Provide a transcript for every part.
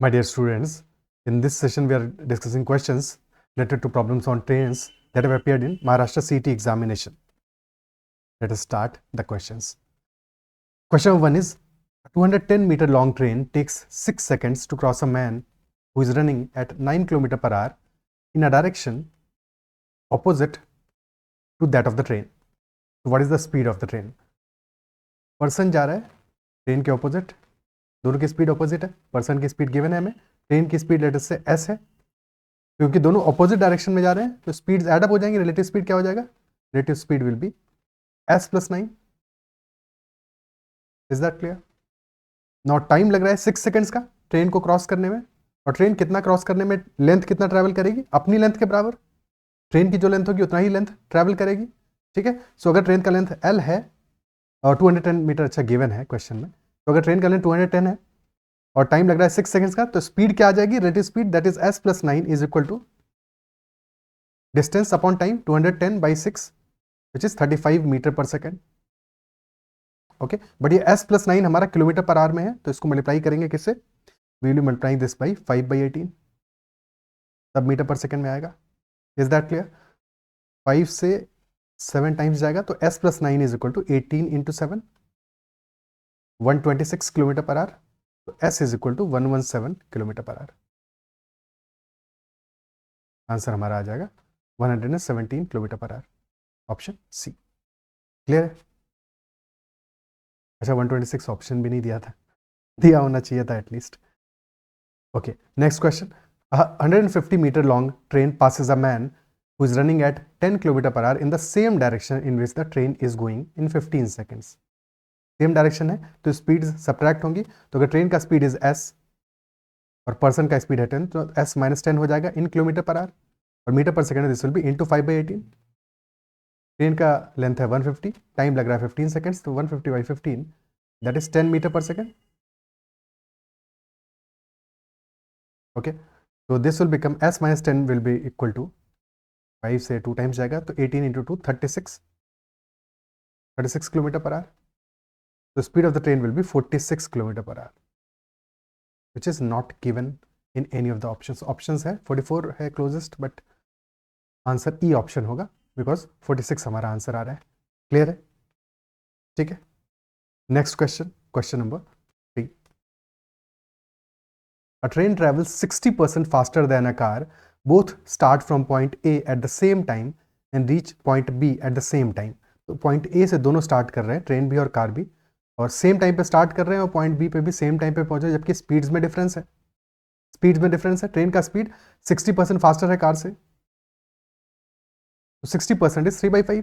My dear students, in this session we are discussing questions related to problems on trains that have appeared in Maharashtra CET examination. Let us start the questions. Question number 1 is, a 210-meter long train takes 6 seconds to cross a man who is running at 9 km per hour in a direction opposite to that of the train. So what is the speed of the train? Person जा रहा है train के opposite, दोनों की speed opposite है, person की speed given है हमें, ट्रेन की स्पीड लेटर से एस है, क्योंकि दोनों ऑपोजिट डायरेक्शन में जा रहे हैं तो स्पीड्स ऐड अप हो जाएंगे, रिलेटिव स्पीड क्या हो जाएगा? Relative speed will be S plus 9. Is that clear? Now time लग रहा है 6 सेकंड्स का ट्रेन को क्रॉस करने में, और ट्रेन कितना क्रॉस करने में, लेंथ कितना ट्रैवल करेगी? अपनी लेंथ के बराबर, ट्रेन की जो लेंथ होगी उतना ही लेंथ ट्रैवल करेगी. ठीक है, सो अगर ट्रेन का लेंथ एल है और 210 मीटर अच्छा गिवन है क्वेश्चन में, तो अगर ट्रेन का लेंथ 210 है और टाइम लग रहा है 6 सेकंड्स का, तो स्पीड क्या आ जाएगी? Relative speed that is s plus 9 is equal to distance upon time 210 by 6 which is 35 metre per second. Okay, but ये s प्लस 9 हमारा किलोमीटर पर आवर में है, तो इसको मल्टीप्लाई करेंगे किससे? We will multiply this by 5/18, तब metre per second में आएगा. Is that clear? 5 से 7 टाइम्स जाएगा, तो s plus 9 is equal to 18 into 7, 126 kilometre per hour. तो s is equal to 117 kilometre per hour. Answer हमारा आ जाएगा 117 kilometre per our, option C. Clear है? अच्छा, 126 ऑप्शन भी नहीं दिया था, दिया होना चाहिए था at least. Okay, next question. 150 metre long train passes a man who is running at 10 km per hour in the same direction in which the train is going in 15 seconds. Same direction है तो speed subtract होंगी, तो अगर train का speed is s और person का speed है 10, तो s माइनस 10 हो जाएगा इन किलोमीटर पर आवर, और metre per second this will B into 5/18. Train का लेंथ है 150, टाइम लग रहा है 15 सेकेंड्स, तो 150 by 15 that is 10 metre per second. Okay, तो this will become s minus 10 will be equal to 5 से 2 टाइम्स जाएगा, तो 18 into 2 36 kilometre per hour. The speed of the train will be 46 km per hour, which is not given in any of the options. Options है 44 है closest, but answer E option होगा because 46 हमारा answer आ रहा है. Clear है? ठीक है, next question, question number 3. A train travels 60% faster than a car. Both start from point A at the same time and reach point B at the same time. तो point A से दोनों start कर रहे हैं, train भी और car भी, और सेम टाइम पे स्टार्ट कर रहे हैं और पॉइंट बी पे भी सेम टाइम पे पहुंचे, जबकि स्पीड्स में डिफरेंस है. स्पीड्स में डिफरेंस है, ट्रेन का स्पीड 60% फास्टर है कार से, तो 60% इज 3/5.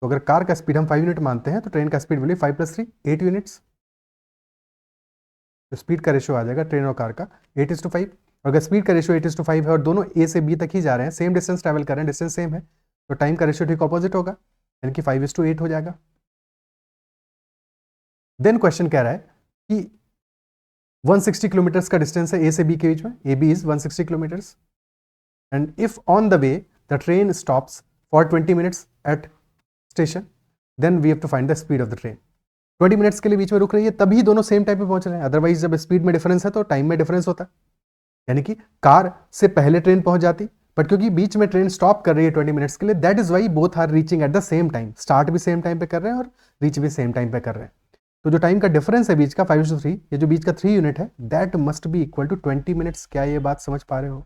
तो अगर कार का स्पीड हम 5 यूनिट मानते हैं, तो ट्रेन का स्पीड विल 5 + 3 8 यूनिट्स. तो स्पीड का रेशियो आ जाएगा ट्रेन और कार का 8:5. और अगर स्पीड का रेशियो 8:5 है और दोनों ए से बी तक ही जा रहे हैं, सेम डिस्टेंस ट्रैवल कर रहे हैं, डिस्टेंस सेम है, तो टाइम का रेशियो ठीक ऑपोजिट होगा, यानी कि 5:8 हो जाएगा. देन क्वेश्चन कह रहा है कि 160 किलोमीटर्स का डिस्टेंस है ए से बी के बीच में, A B is 160 kilometres, and if on the way the train stops for 20 minutes at station, then we have to find the speed of the train. 20 minutes के लिए बीच में रुक रही है, तभी दोनों सेम टाइम पे पहुंच रहे हैं, अदरवाइज जब स्पीड में डिफरेंस है तो टाइम में डिफरेंस होता है, यानी कि कार से पहले ट्रेन पहुंच जाती, बट क्योंकि बीच में ट्रेन स्टॉप कर रही है 20 मिनट्स के लिए, that is why both are reaching at the same time. Start भी सेम टाइम पे कर रहे हैं और रीच भी सेम टाइम पे कर रहे हैं, तो जो टाइम का डिफरेंस है बीच का 5:3, ये जो बीच का 3 यूनिट है, that must be equal to 20 minutes. क्या ये बात समझ पा रहे हो?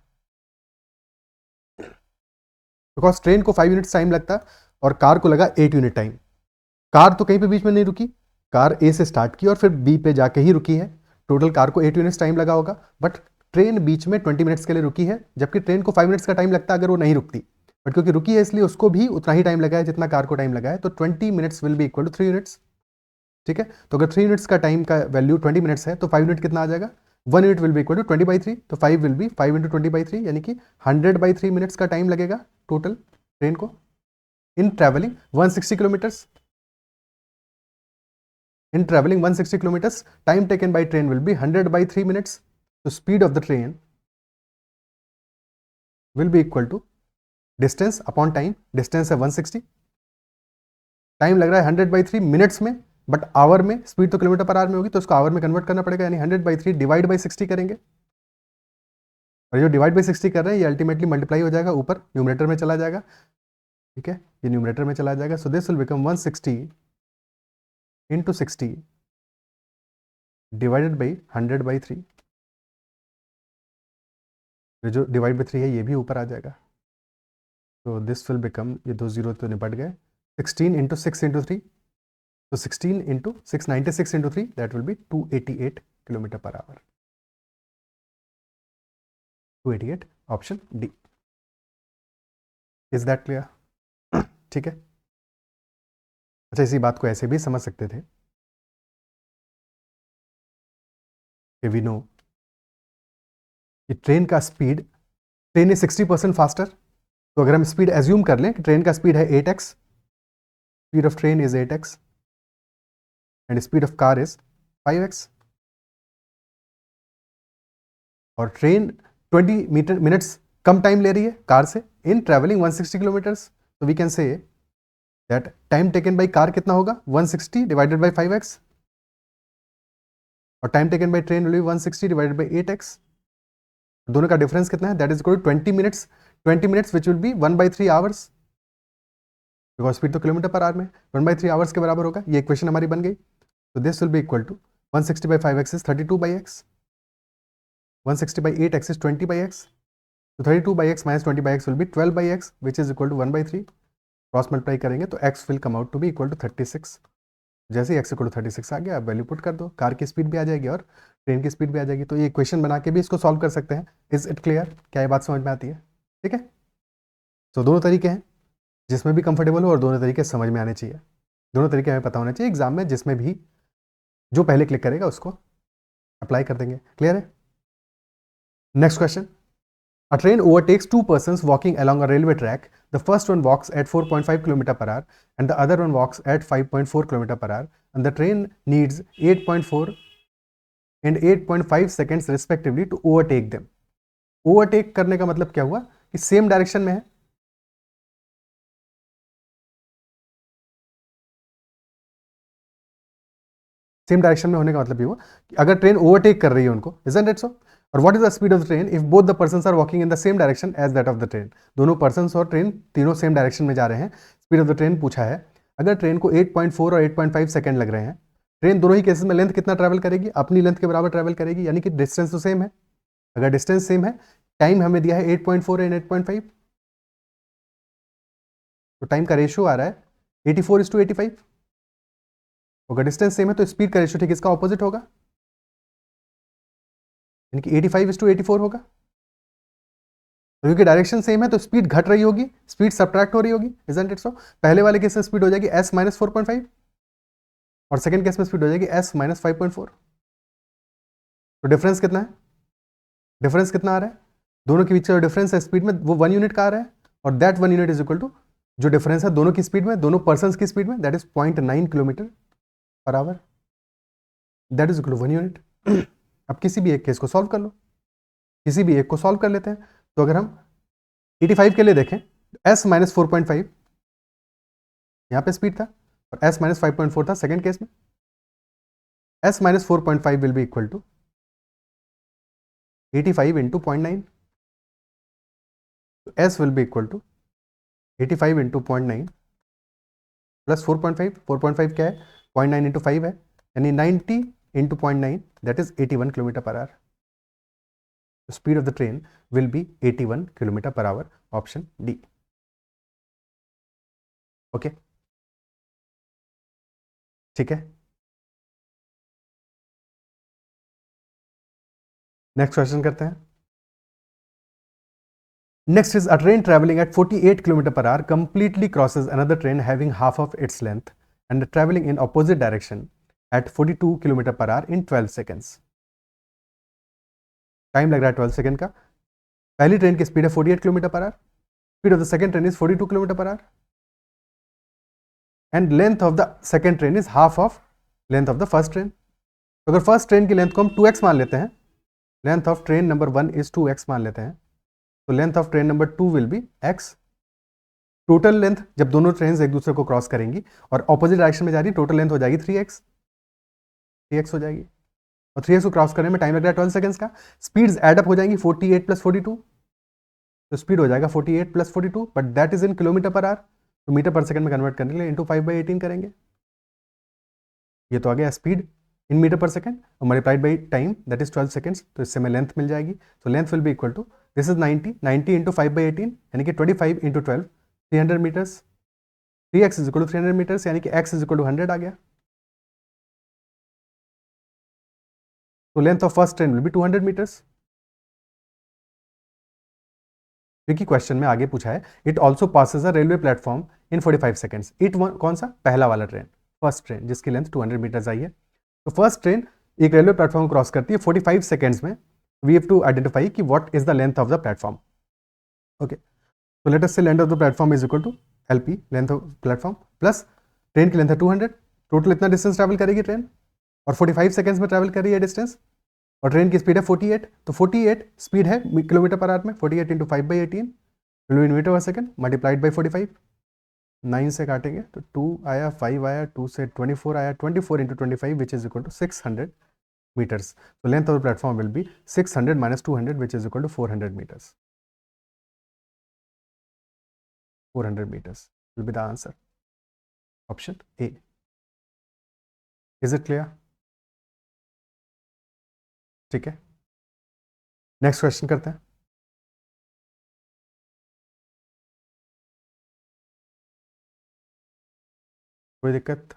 बिकॉज ट्रेन को 5 यूनिट्स टाइम लगता और कार को लगा 8 यूनिट टाइम. कार तो कहीं पे बीच में नहीं रुकी, कार ए से स्टार्ट की और फिर बी पे जाके ही रुकी है, टोटल कार को 8 यूनिट्स टाइम लगा होगा, बट ट्रेन बीच में 20 मिनट्स के लिए रुकी है, जबकि ट्रेन को 5 मिनट्स का टाइम लगता अगर वो नहीं रुकती, बट क्योंकि रुकी है इसलिए उसको भी उतना ही टाइम लगा है जितना कार को टाइम लगा है, तो 20 minutes will be equal to 3 units. ठीक है, तो अगर 3 यूनिट्स का टाइम का वैल्यू 20 मिनट्स है, तो 5 यूनिट कितना आ जाएगा? 1 unit will be equal to 20/3, तो 5 विल बी 5 × 20/3, यानी कि 100/3 मिनट्स का टाइम लगेगा टोटल ट्रेन को इन travelling 160 kilometres. In traveling 160 kilometers, time taken by train will be 100/3 minutes. So speed of the train will be equal to distance upon time. Distance है 160, time लग रहा है 100/3 minutes में, but our में speed तो kilometre per hour में होगी, तो उसको आवर में कन्वर्ट करना पड़ेगा, यानी 100/3 डिवाइड बाई 60 करेंगे, और जो डिवाइड बाई 60 कर रहे हैं ये अल्टीमेटली मल्टीप्लाई हो जाएगा, ऊपर न्यूमरेटर में चला जाएगा, ठीक है, ये न्यूमरेटर में चला जाएगा। So this will become 160 into 60 divided by 100/3, जो डिवाइड बाई 3 है ये भी ऊपर आ जाएगा। तो दिस विल बिकम, ये 2 0 तो निपट गए, 16 इंटू 6 इंटू 3, तो 16 into 6, 96 into 3, that will B 288 kilometre per our. 288, option D. Is that clear? ठीक है। अच्छा, इसी बात को ऐसे भी समझ सकते थे कि वी नो कि ट्रेन का स्पीड, ट्रेन इज 60% फास्टर, तो अगर हम स्पीड एज्यूम कर लें कि ट्रेन का स्पीड है 8x, speed of train is 8x and speed of car is 5x, और ट्रेन 20 मिनट्स कम टाइम ले रही है कार से इन ट्रेवलिंग 160 किलोमीटर्स, तो we can say that time taken by car कितना होगा, 160 डिवाइडेड बाई 5x, और time taken by train will be 160 divided by 8x, दोनों का डिफरेंस कितना है, that is equal to 20 minutes which will be 1/3 hours, because speed तो kilometre per hour में 1/3 hours के बराबर होगा। ये इक्वेशन हमारी बन गई। तो this will be equal to 160/5x is 32/x, 160/8x is 20/x, तो 32/x minus 20/x will be 12/x which is equal to 1/3, cross multiply करेंगे तो x will come out to be equal to 36। जैसे ही x equal to 36 आ गया, आप value put कर दो, कार की स्पीड भी आ जाएगी और ट्रेन की स्पीड भी आ जाएगी। तो ये इक्वेशन बना के भी इसको सॉल्व कर सकते हैं। Is it clear? क्या ये बात समझ में आती है? ठीक है। तो दोनों तरीके हैं जिसमें भी कंफर्टेबल हो, और दोनों तरीके समझ में आने चाहिए, दोनों तरीके हमें पता होने चाहिए एग्जाम में, जिसमें भी जो पहले क्लिक करेगा उसको अप्लाई कर देंगे। क्लियर है? Next question, a train overtakes two persons walking along a railway track. The first one walks at 4.5 km per hour and the other one walks at 5.4 km per hour, and the train needs 8.4 and 8.5 seconds respectively to overtake them. Overtake करने का मतलब क्या हुआ कि same direction में है, same direction में होने का मतलब ये हुआ कि अगर ट्रेन ओवरटेक कर रही है उनको, isn't it so? और what is the speed of the train if both the persons are walking in the same direction as that of the train? दोनों पर्सन्स और ट्रेन तीनों सेम डायरेक्शन में जा रहे हैं। स्पीड ऑफ द ट्रेन पूछा है। अगर ट्रेन को 8.4 और 8.5 सेकंड लग रहे हैं, ट्रेन दोनों ही केसेस में लेंथ कितना ट्रैवल करेगी? अपनी लेंथ के बराबर ट्रैवल करेगी, यानी कि डिस्टेंस तो सेम है। अगर डिस्टेंस सेम है, टाइम हमें दिया है 8.4 एंड 8.5, तो टाइम का रेशियो आ रहा है 84:85। अगर डिस्टेंस सेम है तो स्पीड का रेशियो ठीक इसका ऑपोजिट होगा, यानी कि 85:84 होगा। तो क्योंकि डायरेक्शन सेम है तो स्पीड घट रही होगी, स्पीड सब्ट्रैक्ट हो रही होगी, isn't it so? पहले वाले केस में स्पीड हो जाएगी s माइनस 4.5 और सेकंड केस में स्पीड हो जाएगी s माइनस 5.4। तो डिफरेंस कितना है? डिफरेंस कितना आ रहा है? दोनों के बीच का डिफरेंस है स्पीड में, वो 1 यूनिट का आ रहा है, और that 1 unit is equal to जो डिफरेंस है दोनों की स्पीड में, दोनों पर्सन की स्पीड में, that is 0.9 kilometre per hour, that is equal to 1 unit. अब किसी भी एक केस को सॉल्व कर लो, किसी भी एक को सॉल्व कर लेते हैं। तो अगर हम 85 के लिए देखें, s माइनस 4.5 यहाँ पे स्पीड था और s माइनस 5.4 था सेकेंड केस में। s minus 4.5 will be equal to 85 into 0.9, तो s will be equal to 85 into 0.9 plus 4.5। 4.5 क्या है? 0.9 इंटू 5 है, यानी 90 into 0.9, that is 81 kilometre per our. Speed of the train will B 81 kilometre per our, option D. Okay, ठीक है। Next question करते हैं। Next is a train travelling at 48 kilometre per our completely crosses another train having half of its length and travelling in opposite direction at 42 kilometre per our in 12 seconds. Time लग रहा है 12 second का। पहली train की speed है 48 kilometre per our, speed of the second train is 42 kilometre per our, and length of the second train is half of length of the first train. तो अगर first train की length को हम 2x मान लेते हैं, length of train number 1 is 2x मान लेते हैं, तो length of train number 2 will be x, total length जब दोनों ट्रेन एक दूसरे को क्रॉस करेंगी और ऑपोजिट डायरेक्शन में जा रही है, टोटल लेंथ हो जाएगी 3x हो जाएगी, और 3x को क्रॉस करने में टाइम लग रहा है 12 सेकंड्स का। स्पीड्स एड अप हो जाएंगी 48 + 42, तो स्पीड हो जाएगा 48 + 42, but that is in kilometre per hour, तो मीटर पर सेकंड में कन्वर्ट करने के लिए इंटू 5/18 करेंगे। ये तो आ गया speed in metre per second और multiplied by time that is 12 seconds, तो इससे हमें लेंथ मिल जाएगी। तो length will be equal to, this is 90 into 5/18 यानी कि 25 into 12, 300 metres. 3x is equal to 300 metres यानी कि x इज इक्वल टू 100 आ गया। तो length of first train will be 200 metres. क्योंकि क्वेश्चन में आगे पूछा है it also passes a railway platform in 45 seconds. It कौन सा, पहला वाला ट्रेन, फर्स्ट ट्रेन जिसकी लेंथ 200 मीटर्स आई है। तो फर्स्ट ट्रेन एक रेलवे प्लेटफॉर्म क्रॉस करती है 45 सेकंड्स में। वी हैव टू आइडेंटिफाई कि what is the length of the platform. Okay, तो let us say length of the platform is equal to LP, length of platform, plus train की length है 200। Total इतना distance travel करेगी train और 45 seconds में travel कर रही है डिस्टेंस, और ट्रेन की स्पीड है 48, तो 48 स्पीड है किलोमीटर पर आवर में, 48 into 5/18 will be metre per second multiplied by 45। 9 से काटेंगे तो 2 आया, 5 आया, 2 से 24 आया, 24 into 25 which is equal to 600 meters. So length of the platform will be 600 minus 200 which is equal to 400 meters. 400 meters will be the answer. Option A. Is it clear? ठीक है, next question करते हैं। कोई दिक्कत?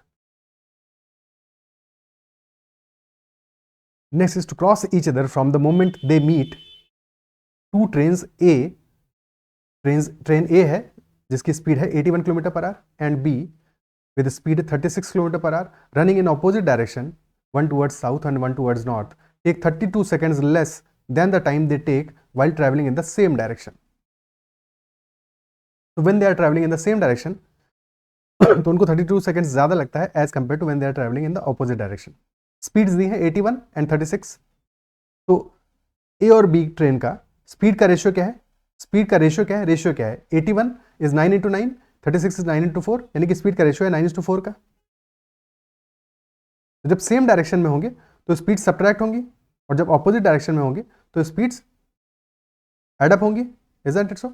Next is to cross each other from the moment they meet two trains A. Train A है जिसकी speed है 81 kilometre per our and B with speed 36 kilometre per our running in opposite direction, one towards south and one towards north, take 32 seconds less than the time they take while traveling in the same direction. So when they are traveling in the same direction, तो उनको 32 seconds ज़्यादा लगता है as compare to when they are travelling in the opposite direction. Speeds दी है 81 and 36। तो A और B train का स्पीड का रेशियो क्या है? स्पीड का रेशियो क्या है? रेशियो क्या है? 81 इज 9 इंटू 9, 36 इज 9 इंटू 4, यानी कि स्पीड का रेशियो है 9:4 का। तो जब सेम डायरेक्शन में होंगे तो स्पीड सब्ट्रैक्ट होंगी, और जब ऑपोजिट डायरेक्शन में होंगे तो स्पीड्स एडअप होंगी। Isn't it so?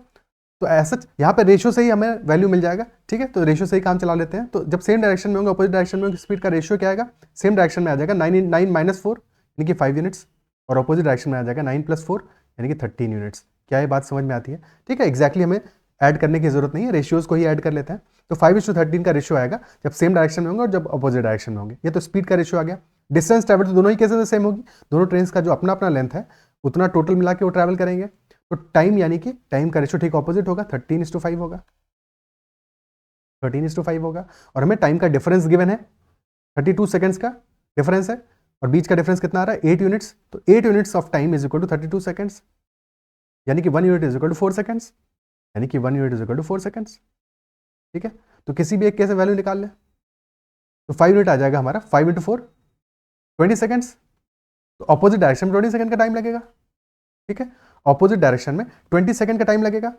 तो ऐसा यहाँ पे रेशियो से ही हमें वैल्यू मिल जाएगा। ठीक है, तो रेशियो से ही काम चला लेते हैं। तो जब सेम डायरेक्शन में होंगे, अपोजिट डायरेक्शन में होंगे, स्पीड का रेशियो क्या आएगा? सेम डायरेक्शन में आ जाएगा 9 माइनस 4 यानी कि 5 यूनिट्स, और अपोजिट डायरेक्शन में आ जाएगा 9 + 4 यानी कि 13 यूनिट्स। क्या ये बात समझ में आती है? ठीक है, एक्जैक्टली हमें ऐड करने की जरूरत नहीं है, रेशियोज को ही ऐड कर लेते हैं। तो 5:13 का रेशियो आएगा जब सेम डायरेक्शन में होंगे और जब अपोजिट डायरेक्शन में होंगे। ये तो स्पीड का रेशियो आ गया। डिस्टेंस ट्रैवल तो दोनों ही केसेस में सेम होगी, दोनों ट्रेन का जो अपना अपना लेंथ है उतना टोटल मिला के वो ट्रैवल करेंगे। तो टाइम यानी कि टाइम का रेशियो ठीक ऑपोजिट होगा, 13:5 होगा, 13:5 होगा। और हमें टाइम का डिफरेंस गिवन है, 32 सेकंड्स का डिफरेंस है, और बीच का डिफरेंस कितना आ रहा है? 8 यूनिट्स। तो 8 units of time is equal to 32 seconds, यानी कि 1 unit is equal to 4 seconds, यानी कि 1 unit is equal to 4 seconds. ठीक है, तो किसी भी एक कैसे वैल्यू निकाल लें। तो 5 यूनिट आ जाएगा हमारा, 5 × 4 20 सेकंड्स। तो ऑपोजिट डायरेक्शन में 20 सेकंड का टाइम लगेगा। ठीक है, ऑपोजिट डायरेक्शन में 20 सेकंड का टाइम लगेगा।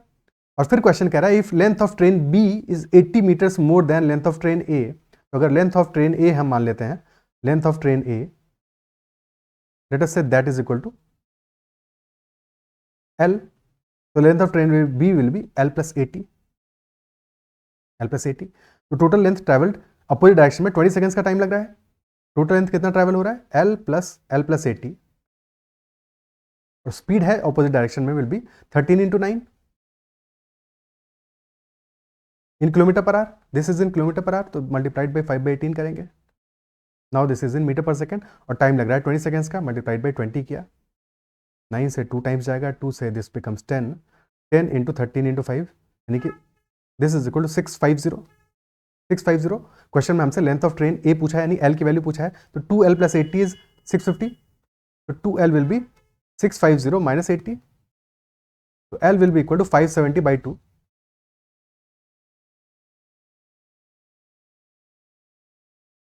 और फिर क्वेश्चन कह रहा है if length of train B is 80 metres more than length of train A. तो अगर लेंथ ऑफ ट्रेन ए हम मान लेते हैं, length of train A, let us say that is equal to L. तो length of train B will be L plus 80, L plus 80। तो total length travelled opposite direction में 20 seconds का time लग रहा है। टोटल लेंथ कितना travel हो रहा है? एल प्लस 80, और स्पीड है ऑपोजिट डायरेक्शन में will be 13 into 9 in kilometre per hour. This is in kilometre per hour, तो मल्टीप्लाइड बाई 5/18 करेंगे। Now this is in metre per second, और टाइम लग रहा है 20 सेकंड्स का, मल्टीप्लाइड बाई 20 किया, 9 से 2 टाइम्स जाएगा, 2 से दिस बिकम्स 10, 10 इंटू 13 इंटू 5 यानी कि this is equal to 650। Question में हमसे लेंथ ऑफ ट्रेन ए पूछा है, यानी एल की वैल्यू पूछा है। तो 2L + 80 इज 650, तो 2L विल बी 650 minus 80, तो L will be equal to 570/2,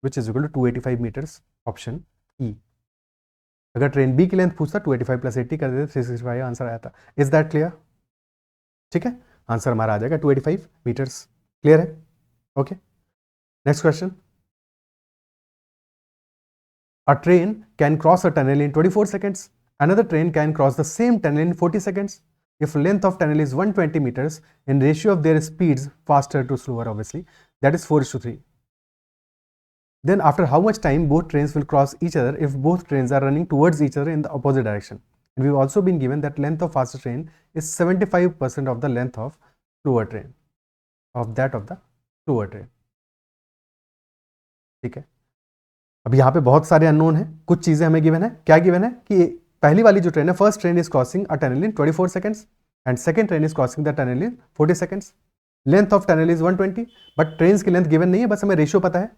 which is equal to 285 meters, option E। अगर ट्रेन बी की लेंथ पूछता 285 + 80 कर देते 365 आंसर आया था। Is that clear? ठीक है, आंसर हमारा आ जाएगा 285 मीटर्स। क्लियर है? Okay, next question. A train can cross a tunnel in 24 seconds. Another train can cross the same tunnel in 40 seconds. If length of tunnel is 120 meters in ratio of their speeds, faster to slower obviously, that is 4:3. Then after how much time both trains will cross each other if both trains are running towards each other in the opposite direction? And we've also been given that length of faster train is 75% of the length of slower train, of that of the slower train. ठीक है, अब यहाँ पे बहुत सारे unknown है, कुछ चीजें हमें गिवन है। क्या गिवन है कि पहली वाली जो ट्रेन है, first train is crossing a tunnel in 24 seconds and second train is crossing the tunnel in 40 seconds. Length of tunnel is 120, but train की लेंथ गिवन नहीं है, बस हमें रेशियो पता है,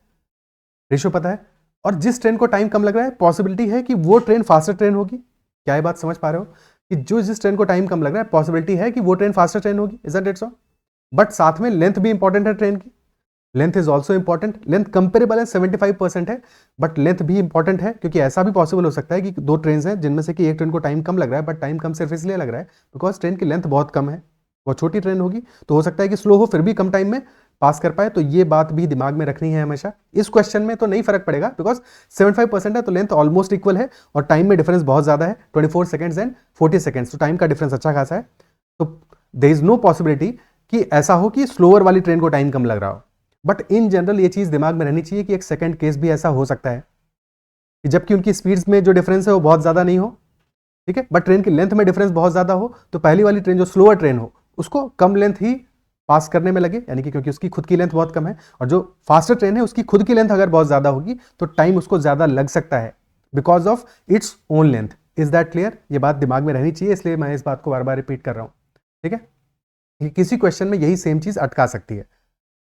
रेशियो पता है। और जिस ट्रेन को टाइम कम लग रहा है, पॉसिबिलिटी है कि वो ट्रेन फास्टर ट्रेन होगी। क्या ये बात समझ पा रहे हो कि जो जिस ट्रेन को टाइम कम लग रहा है, पॉसिबिलिटी है कि वो ट्रेन फास्टर ट्रेन होगी। Isn't it so? बट साथ में लेंथ भी इंपॉर्टेंट है ट्रेन की, length is also important. Length comparable है, 75% है, बट लेंथ भी इंपॉर्टेंट है, क्योंकि ऐसा भी पॉसिबल हो सकता है कि दो ट्रेन हैं जिनमें से कि एक ट्रेन को टाइम कम लग रहा है, बट टाइम कम सिर्फ इसलिए लग रहा है बिकॉज ट्रेन की लेंथ बहुत कम है, वो छोटी ट्रेन होगी, तो हो सकता है कि स्लो हो फिर भी कम टाइम में पास कर पाए। तो ये बात भी दिमाग में रखनी है हमेशा। इस क्वेश्चन में तो नहीं फर्क पड़ेगा बिकॉज 75% है, तो लेंथ ऑलमोस्ट इक्वल है और टाइम में डिफरेंस बहुत ज्यादा है, 24 सेकंड्स एंड 40 सेकंड्स, तो टाइम का डिफरेंस अच्छा खासा है। तो देयर इज नो पॉसिबिलिटी कि ऐसा हो कि स्लोअर वाली ट्रेन को टाइम कम लग रहा हो। बट इन जनरल ये चीज दिमाग में रहनी चाहिए कि एक सेकंड केस भी ऐसा हो सकता है कि जबकि उनकी स्पीड्स में जो डिफरेंस है वो बहुत ज्यादा नहीं हो, ठीक है, बट ट्रेन की लेंथ में डिफरेंस बहुत ज्यादा हो, तो पहली वाली ट्रेन जो स्लोअर ट्रेन हो उसको कम लेंथ ही पास करने में लगे, यानी कि क्योंकि उसकी खुद की लेंथ बहुत कम है, और जो फास्टर ट्रेन है उसकी खुद की लेंथ अगर बहुत ज्यादा होगी तो टाइम उसको ज्यादा लग सकता है because of its own length. Is that clear? ये बात दिमाग में रहनी चाहिए, इसलिए मैं इस बात को बार बार रिपीट कर रहा हूं, ठीक है। किसी क्वेश्चन में यही सेम चीज अटका सकती है,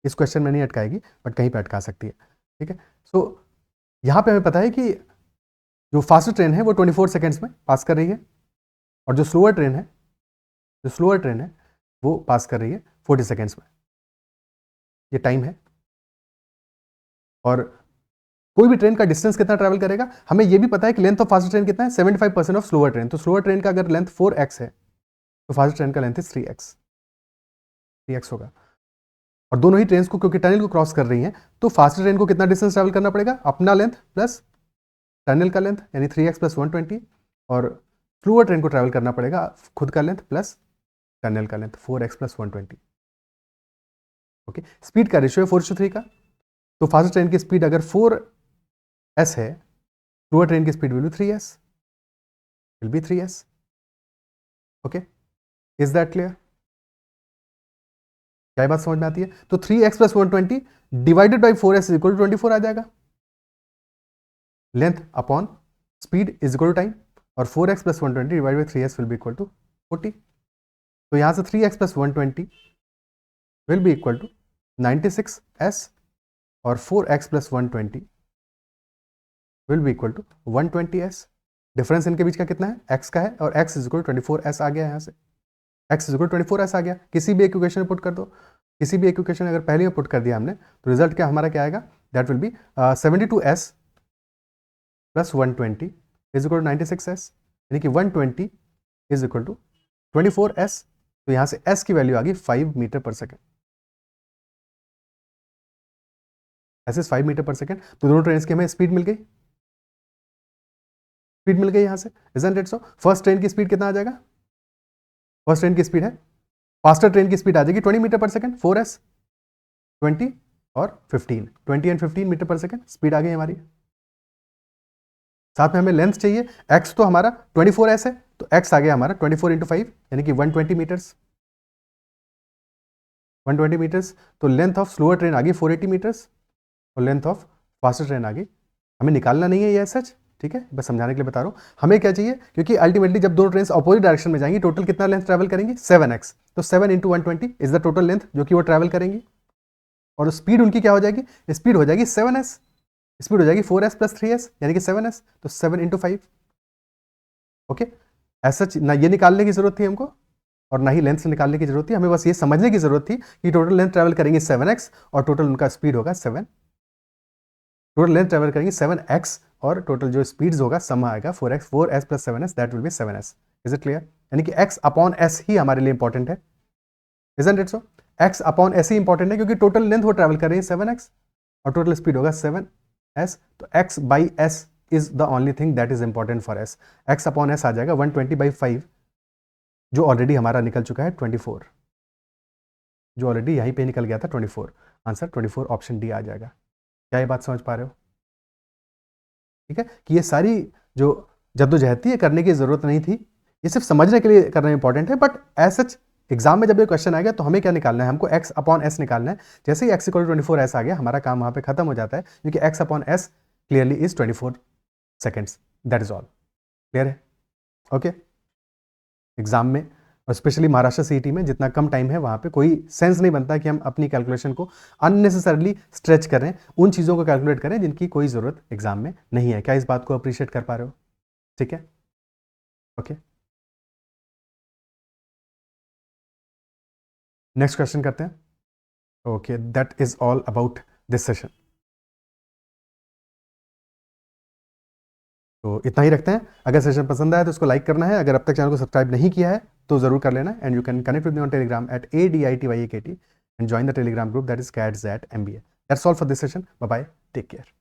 इस क्वेश्चन में नहीं अटकाएगी बट कहीं पे अटका सकती है, ठीक है। सो यहां पे हमें पता है कि जो फास्टर ट्रेन है वो 24 सेकंड्स में पास कर रही है, और जो स्लोअर ट्रेन है वो पास कर रही है 40 सेकंड्स में। ये टाइम है, और कोई भी ट्रेन का डिस्टेंस कितना ट्रैवल करेगा, हमें ये भी पता है कि लेंथ ऑफ फास्टर ट्रेन कितना है, 75% ऑफ स्लोअर ट्रेन। तो स्लोअर ट्रेन का अगर लेंथ 4x है तो फास्टर ट्रेन का लेंथ 3x होगा। और दोनों ही ट्रेन को क्योंकि टनल को क्रॉस कर रही हैं, तो फास्टर ट्रेन को कितना डिस्टेंस ट्रैवल करना पड़ेगा, अपना लेंथ प्लस टनल का लेंथ यानी 3x + 120, और स्लोअर ट्रेन को ट्रैवल करना पड़ेगा खुद का लेंथ प्लस टनल का लेंथ 4x + 120। ओके, स्पीड का रेशियो है 4:3 का, तो फास्टर ट्रेन की स्पीड अगर 4s है, स्लोअर ट्रेन की speed will be 3s। Okay, is that clear? क्या बात समझ में आती है? तो 3x + 120 डिवाइडेड बाई 4s = 24 आ जाएगा। Length upon speed is equal to time, और 4x + 120 divide by 3s will be equal to 40। तो यहां से 3x + 120 will be equal to 96s, और 4x + 120 will be equal to 120s। Difference इनके बीच का कितना है, x का है, और x is equal to 24s आ गया, यहां से x is equal to 24s आ गया। किसी भी एक इक्वेशन में पुट कर दो, किसी भी एक इक्वेशन अगर पहले में पुट कर दिया हमने, तो रिजल्ट क्या हमारा क्या आएगा, that will be 72s + 120 is equal to 96s, यानी कि 120 इज इक्वल टू 24s। तो यहां से s की वैल्यू आ गई 5 मीटर पर सेकेंड। ऐसे 5 मीटर पर सेकेंड, तो दोनों ट्रेन की हमें स्पीड मिल गई, यहां से। Isn't it so? First train की स्पीड कितना आ जाएगा, फर्स्ट ट्रेन की स्पीड है, फास्टर ट्रेन की स्पीड आ जाएगी 20 मीटर पर सेकेंड, 4s 20 और 15, 20 and 15 metre per second speed आ गई हमारी। साथ में हमें लेंथ चाहिए, x तो हमारा 24s है, तो x आ गया हमारा 24 × 5 यानी कि 120 मीटर्स, 120 मीटर्स। तो लेंथ ऑफ स्लोअर ट्रेन आ गई 480 मीटर्स, और लेंथ ऑफ फास्टर ट्रेन आ गई, हमें निकालना नहीं है ये सच, ठीक है, बस समझाने के लिए बता रहा हूं। हमें क्या चाहिए, क्योंकि अल्टीमेटली जब दोनों ट्रेन अपोजिट डायरेक्शन में जाएंगी, टोटल कितना लेंथ ट्रैवल करेंगी, 7x। तो 7 × 120 इज द टोटल लेंथ जो कि वो ट्रैवल करेंगी, और स्पीड उनकी क्या हो जाएगी, स्पीड हो जाएगी 7s, स्पीड हो जाएगी 4s + 3s यानी कि 7s, तो 7 × 5। ओके, ऐसा ना ये निकालने की जरूरत थी हमको, और ना ही लेंथ से निकालने की जरूरत थी, हमें बस ये समझने की जरूरत थी कि टोटल लेंथ ट्रैवल करेंगे 7x, और टोटल उनका स्पीड होगा 7, टोटल लेंथ ट्रैवल करेंगे 7x, और टोटल जो स्पीड्स होगा सम आएगा 4s + 7s, that will B 7s। Is it clear? यानी कि x/s ही हमारे लिए इंपॉर्टेंट है, isn't it so? X upon ऐसे ही इंपॉर्टेंट है क्योंकि टोटल लेंथ वो ट्रैवल कर रही है 7x और टोटल स्पीड होगा 7s, तो x by s is the only thing that is important for s. x upon s आ जाएगा 120/5, जो ऑलरेडी हमारा निकल चुका है 24, जो ऑलरेडी यहीं पे निकल गया था 24. आंसर 24 ऑप्शन डी आ जाएगा. क्या ये बात समझ पा रहे हो? ठीक है कि ये सारी जो जद्दोजहद थी ये करने की जरूरत नहीं थी, ये सिर्फ समझने के लिए करना इंपॉर्टेंट है. बट एज सच एग्जाम में जब ये क्वेश्चन आएगा तो हमें क्या निकालना है? हमको x अपॉन s निकालना है. जैसे ही x इक्वल 24s आ गया हमारा काम वहां पे खत्म हो जाता है, क्योंकि x upon s clearly is 24 seconds. That is all. Clear है? ओके. एग्जाम में और स्पेशली महाराष्ट्र सीईटी में जितना कम टाइम है वहाँ पे कोई सेंस नहीं बनता कि हम अपनी कैलकुलेशन को अननेसेसरली स्ट्रेच करें, उन चीज़ों को कैलकुलेट करें जिनकी कोई ज़रूरत एग्जाम में नहीं है. क्या इस बात को अप्रिशिएट कर पा रहे हो? ठीक है. ओके. नेक्स्ट क्वेश्चन करते हैं. Okay, that is all about this session. तो इतना ही रखते हैं. अगर सेशन पसंद आया तो उसको लाइक करना है. अगर अब तक चैनल को सब्सक्राइब नहीं किया है तो जरूर कर लेना. And you can connect with me on Telegram at ADITYAKT and join the Telegram group that is CATZAT MBA. That's all for this session. Bye bye. Take care.